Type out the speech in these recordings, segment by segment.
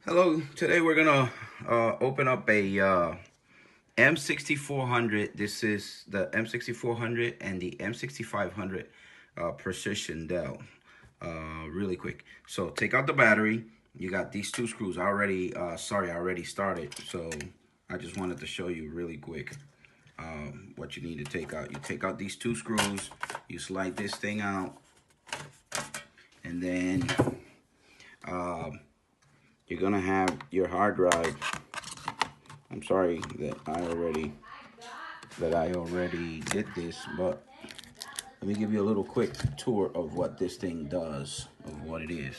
Hello, today we're gonna open up a M6400. This is the M6400 and the M6500 Precision Dell. Really quick. So take out the battery. You got these two screws. I already started. So I just wanted to show you really quick what you need to take out. You take out these two screws. You slide this thing out, and then you're gonna have your hard drive. I'm sorry that I already did this, but let me give you a little quick tour of what this thing does, of what it is.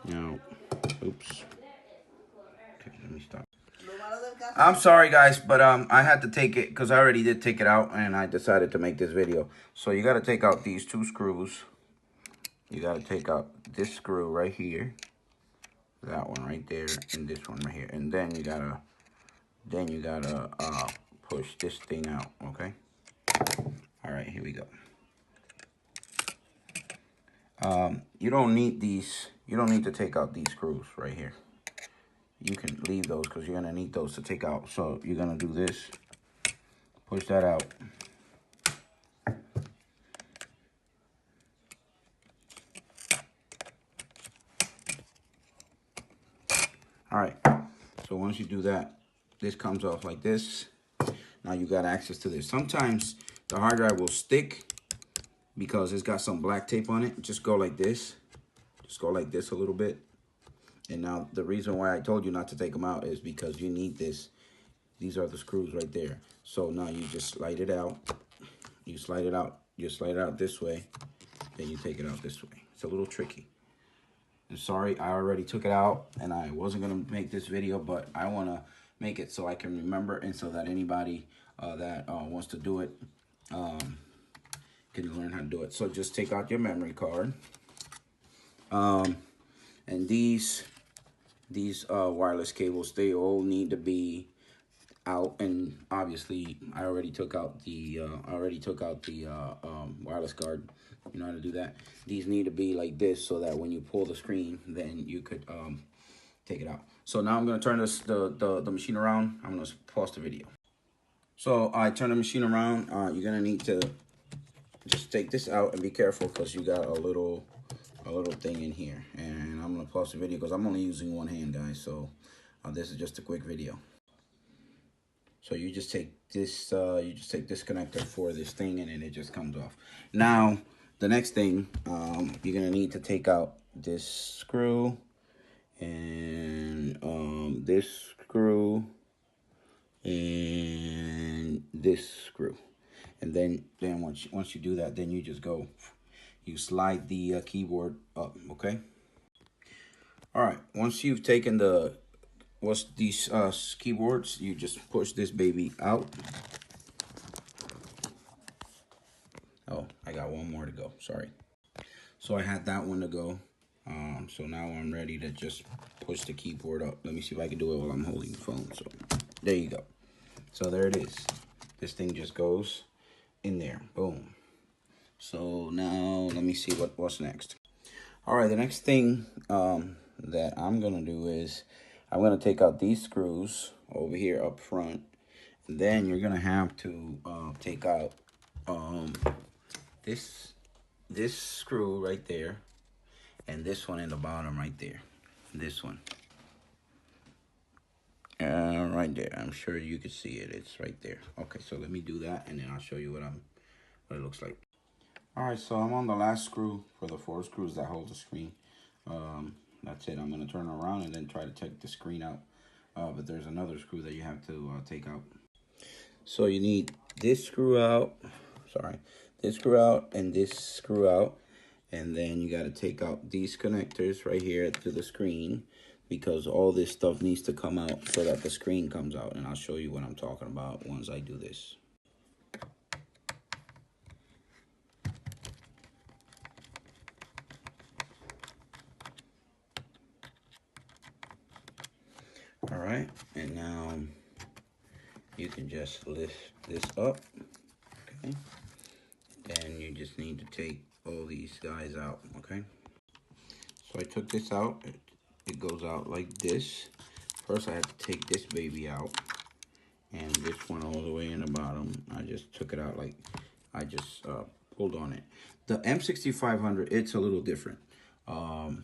Now, oops. Okay, let me stop. I'm sorry, guys, but I had to take it because I already did take it out, and I decided to make this video. So you got to take out these two screws. You got to take out this screw right here, that one right there, and this one right here, and then you gotta push this thing out. Okay. All right, here we go. You don't need these. You don't need to take out these screws right here. You can leave those because you're gonna need those to take out. So you're gonna do this. Push that out. All right. So once you do that, this comes off like this. Now you got access to this. Sometimes the hard drive will stick because it's got some black tape on it. Just go like this. Just go like this a little bit. And now the reason why I told you not to take them out is because you need this. These are the screws right there. So now you just slide it out. You slide it out. You slide it out this way. Then you take it out this way. It's a little tricky. I'm sorry, I already took it out and I wasn't going to make this video, but I want to make it so I can remember and so that anybody that wants to do it can learn how to do it. So just take out your memory card. And these wireless cables, they all need to be out, and obviously I already took out the wireless card. You know how to do that. These need to be like this so that when you pull the screen, then you could take it out. So now I'm gonna turn the machine around. I'm gonna pause the video. So I turn the machine around. You're gonna need to just take this out and be careful because you got a little thing in here. And I'm gonna pause the video because I'm only using one hand, guys. So this is just a quick video. So you just take this connector for this thing, and then it just comes off. Now, the next thing, you're gonna need to take out this screw and this screw and this screw, and then once you do that, then you just you slide the keyboard up. Okay. All right. Once you've taken these keyboards, you just push this baby out. Oh, I got one more to go, sorry. So I had that one to go. So now I'm ready to just push the keyboard up. Let me see if I can do it while I'm holding the phone. So there you go. So there it is. This thing just goes in there, boom. So now let me see what's next. All right, the next thing that I'm gonna do is I'm gonna take out these screws over here up front, and then you're gonna have to take out this screw right there, and this one in the bottom right there, this one right there. I'm sure you can see it. It's right there. Okay, so let me do that, and then I'll show you what it looks like. All right, so I'm on the last screw for the 4 screws that hold the screen. That's it. I'm going to turn around and then try to take the screen out. But there's another screw that you have to take out. So you need this screw out. Sorry. This screw out and this screw out. And then you got to take out these connectors right here to the screen, because all this stuff needs to come out so that the screen comes out. And I'll show you what I'm talking about once I do this. All right, and now you can just lift this up, okay? Then you just need to take all these guys out, okay? So I took this out. It it goes out like this. First I have to take this baby out, and this one all the way in the bottom, I just took it out, like I just pulled on it. The M6500, it's a little different. But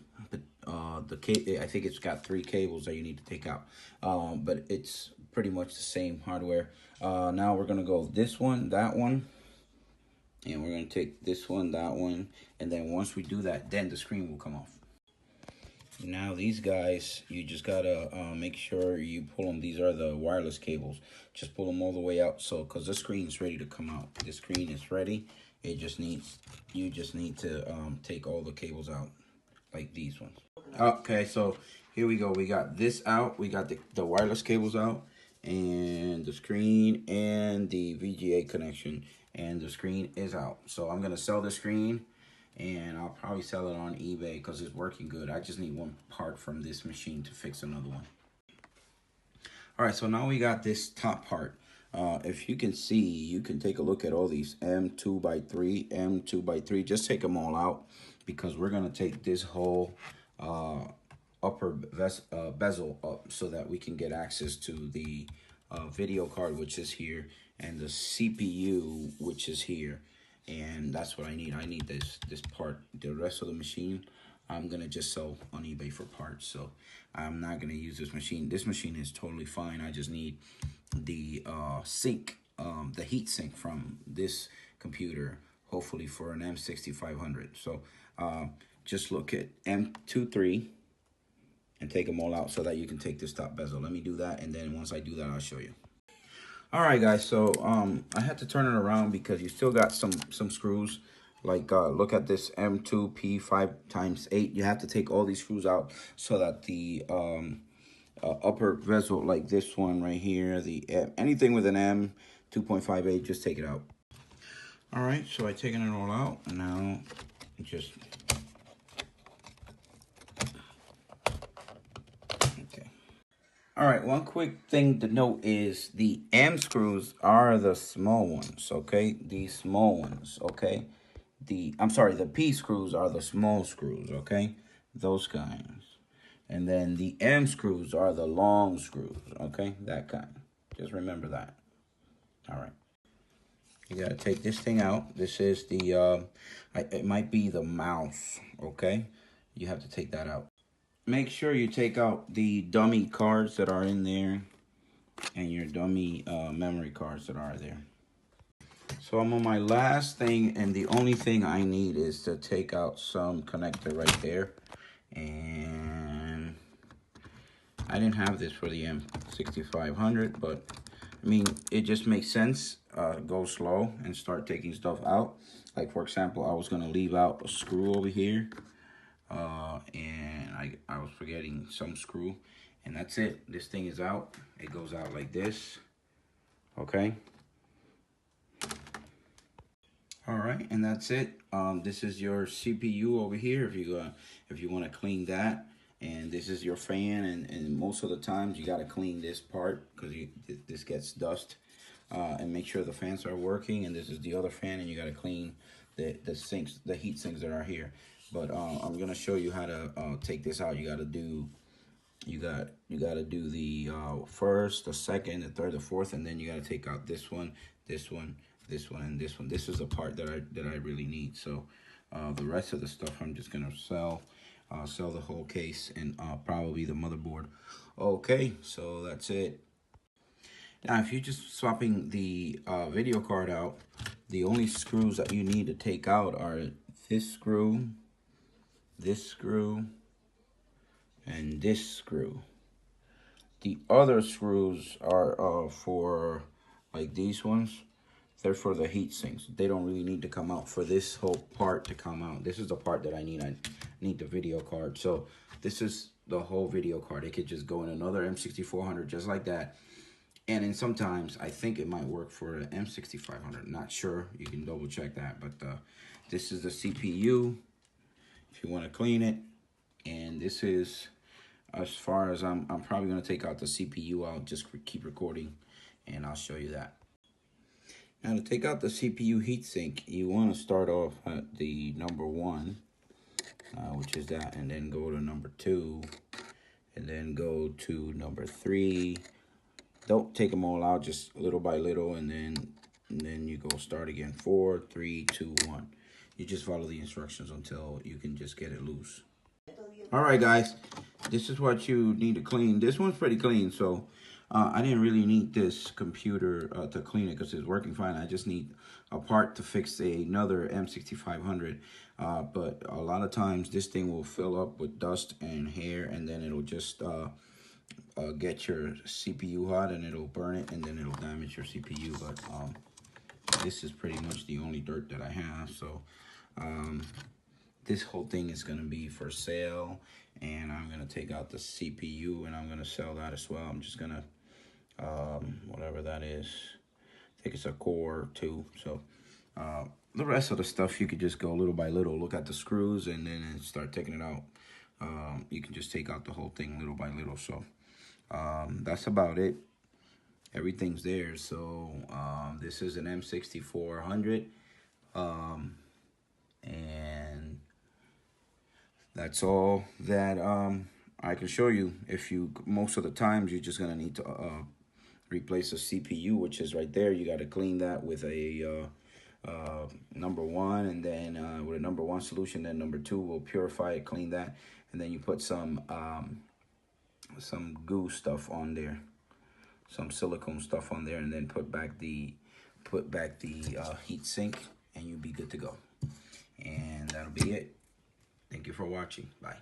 I think it's got 3 cables that you need to take out. But it's pretty much the same hardware. Now we're gonna go this one, that one, and we're gonna take this one, that one, and then once we do that, then the screen will come off. Now these guys, you just gotta make sure you pull them. These are the wireless cables. Just pull them all the way out, so because the screen's ready to come out. The screen is ready. It just needs, you just need to take all the cables out, like these ones. Okay, so here we go. We got this out. We got the wireless cables out, and the screen and the VGA connection, and the screen is out. So I'm gonna sell the screen, and I'll probably sell it on eBay because it's working good. I just need one part from this machine to fix another one. All right, so now we got this top part. If you can see, you can take a look at all these M2x3, M2x3. Just take them all out, because we're gonna take this whole upper bezel up so that we can get access to the video card, which is here, and the CPU, which is here. And that's what I need. I need this part. The rest of the machine, I'm gonna just sell on eBay for parts. So I'm not gonna use this machine. This machine is totally fine. I just need the sink, the heat sink from this computer, hopefully for an M6500. So just look at M23 and take them all out so that you can take this top bezel. Let me do that, and then once I do that, I'll show you. All right, guys, so I had to turn it around because you still got some screws. Like, look at this M2P 5x8. You have to take all these screws out so that the upper bezel, like this one right here, the anything with an M 2.58, just take it out. All right, so I've taken it all out, and now just all right, one quick thing to note is the M screws are the small ones, okay? The small ones, okay? I'm sorry, the P screws are the small screws, okay? Those kinds. And then the M screws are the long screws, okay? That kind. Just remember that. All right. You gotta take this thing out. This is the, it might be the mouse, okay? You have to take that out. Make sure you take out the dummy cards that are in there and your dummy memory cards that are there. So I'm on my last thing, and the only thing I need is to take out some connector right there. And I didn't have this for the M6500, but I mean, it just makes sense. Go slow and start taking stuff out. Like, for example, I was gonna leave out a screw over here. And I was forgetting some screw, and that's it. This thing is out. It goes out like this, okay? All right, and that's it. This is your CPU over here if you want to clean that, and this is your fan, and most of the times you got to clean this part because this gets dust, and make sure the fans are working. And this is the other fan, and you got to clean the sinks, the heat sinks that are here. But I'm gonna show you how to take this out. You gotta do the first, the second, the third, the fourth, and then you gotta take out this one, this one, this one, and this one. This is the part that I really need. So the rest of the stuff I'm just gonna sell the whole case and probably the motherboard. Okay, so that's it. Now, if you're just swapping the video card out, the only screws that you need to take out are this screw, and this screw. The other screws are for, like these ones, they're for the heat sinks. They don't really need to come out for this whole part to come out. This is the part that I need. I need the video card. So this is the whole video card. It could just go in another M6400 just like that. And then sometimes I think it might work for an M6500. Not sure. You can double check that. But this is the CPU if you want to clean it. And this is, as far as I'm probably going to take out the CPU. I'll just keep recording and I'll show you that. Now, to take out the CPU heatsink, you want to start off at the number 1, which is that, and then go to number 2, and then go to number 3. Don't take them all out, just little by little, and then you go start again. 4, 3, 2, 1. You just follow the instructions until you can just get it loose. All right, guys, this is what you need to clean. This one's pretty clean, so I didn't really need this computer to clean it because it's working fine. I just need a part to fix another M6500. But a lot of times this thing will fill up with dust and hair, and then it'll just get your CPU hot, and it'll burn it, and then it'll damage your CPU. But this is pretty much the only dirt that I have. So this whole thing is going to be for sale, and I'm going to take out the CPU and I'm going to sell that as well. I'm just going to whatever that is, I think it's a Core 2. So the rest of the stuff you could just go little by little, look at the screws, and then start taking it out. You can just take out the whole thing little by little. So that's about it. Everything's there. So this is an M6400, and that's all that I can show you. Most of the times you're just gonna need to replace the CPU, which is right there. You got to clean that with a number 1, and then with a number 1 solution. Then number 2 will purify it, clean that, and then you put some goo stuff on there, some silicone stuff on there, and then put back the heat sink, and you'll be good to go. And that'll be it. Thank you for watching. Bye.